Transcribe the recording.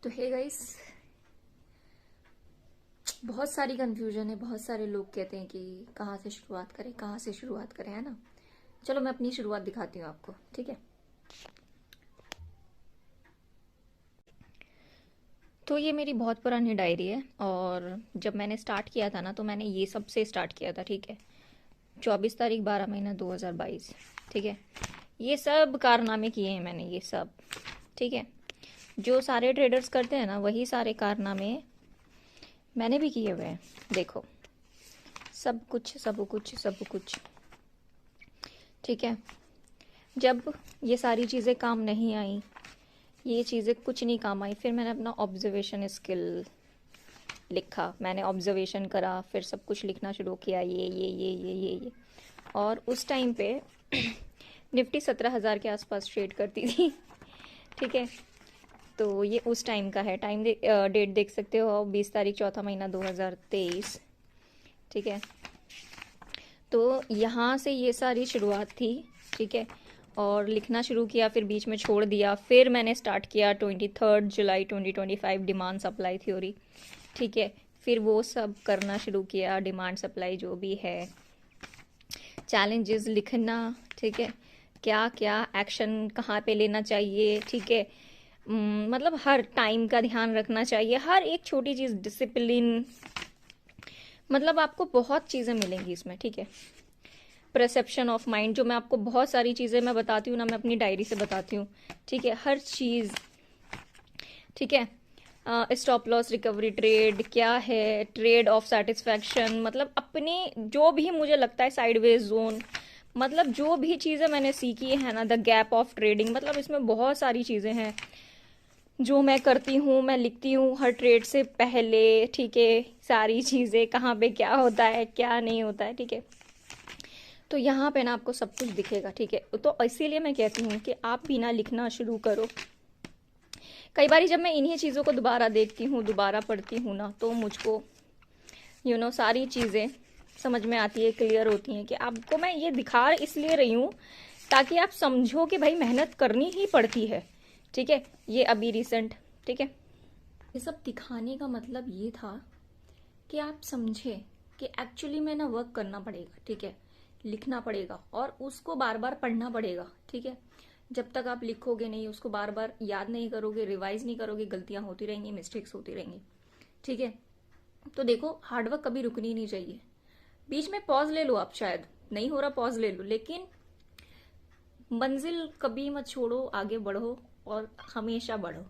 तो hey guys, बहुत सारी कंफ्यूजन है। बहुत सारे लोग कहते हैं कि कहाँ से शुरुआत करें, कहाँ से शुरुआत करें, है ना। चलो मैं अपनी शुरुआत दिखाती हूँ आपको, ठीक है। तो ये मेरी बहुत पुरानी डायरी है, और जब मैंने स्टार्ट किया था ना, तो मैंने ये सब से स्टार्ट किया था, ठीक है। 24 तारीख 12 महीना 2022, ठीक है। ये सब कारनामे किए हैं मैंने, ये सब, ठीक है। जो सारे ट्रेडर्स करते हैं ना, वही सारे कारनामे मैंने भी किए हुए हैं। देखो, सब कुछ सब कुछ सब कुछ, ठीक है। जब ये सारी चीज़ें काम नहीं आई, ये चीज़ें कुछ नहीं काम आई, फिर मैंने अपना ऑब्जर्वेशन स्किल लिखा। मैंने ऑब्जर्वेशन करा, फिर सब कुछ लिखना शुरू किया, ये। और उस टाइम पे निफ्टी 17,000 के आसपास ट्रेड करती थी, ठीक है। तो ये उस टाइम का है। डेट देख सकते हो, 20 तारीख 4 महीना 2023, ठीक है। तो यहाँ से ये सारी शुरुआत थी, ठीक है। और लिखना शुरू किया, फिर बीच में छोड़ दिया। फिर मैंने स्टार्ट किया 23 जुलाई 2025 डिमांड सप्लाई थ्योरी, ठीक है। फिर वो सब करना शुरू किया, डिमांड सप्लाई जो भी है, चैलेंजेस लिखना, ठीक है। क्या क्या एक्शन कहाँ पे लेना चाहिए, ठीक है। मतलब हर टाइम का ध्यान रखना चाहिए, हर एक छोटी चीज़, डिसिप्लिन, मतलब आपको बहुत चीज़ें मिलेंगी इसमें, ठीक है। परसेप्शन ऑफ माइंड, जो मैं आपको बहुत सारी चीज़ें मैं बताती हूँ ना, मैं अपनी डायरी से बताती हूँ, ठीक है, हर चीज़, ठीक है। स्टॉप लॉस रिकवरी ट्रेड क्या है, ट्रेड ऑफ सेटिस्फैक्शन, मतलब अपनी जो भी मुझे लगता है, साइडवेज जोन, मतलब जो भी चीज़ें मैंने सीखी है ना, द गैप ऑफ ट्रेडिंग, मतलब इसमें बहुत सारी चीज़ें हैं जो मैं करती हूँ, मैं लिखती हूँ हर ट्रेड से पहले, ठीक है। सारी चीज़ें कहाँ पे क्या होता है, क्या नहीं होता है, ठीक है। तो यहाँ पे ना आपको सब कुछ दिखेगा, ठीक है। तो इसीलिए मैं कहती हूँ कि आप भी ना लिखना शुरू करो। कई बार जब मैं इन्हीं चीज़ों को दोबारा देखती हूँ, दोबारा पढ़ती हूँ ना, तो मुझको सारी चीज़ें समझ में आती है, क्लियर होती हैं। कि आपको मैं ये दिखा इसलिए रही हूँ ताकि आप समझो कि भाई मेहनत करनी ही पड़ती है, ठीक है। ये अभी रिसेंट, ठीक है, ये सब दिखाने का मतलब ये था कि आप समझे कि एक्चुअली में ना वर्क करना पड़ेगा, ठीक है। लिखना पड़ेगा और उसको बार बार पढ़ना पड़ेगा, ठीक है। जब तक आप लिखोगे नहीं, उसको बार बार याद नहीं करोगे, रिवाइज नहीं करोगे, गलतियां होती रहेंगी, मिस्टेक्स होती रहेंगी, ठीक है। तो देखो, हार्डवर्क कभी रुकनी नहीं चाहिए। बीच में पॉज ले लो, आप शायद नहीं हो रहा पॉज ले लो, लेकिन मंजिल कभी मत छोड़ो, आगे बढ़ो और हमेशा बढ़ो,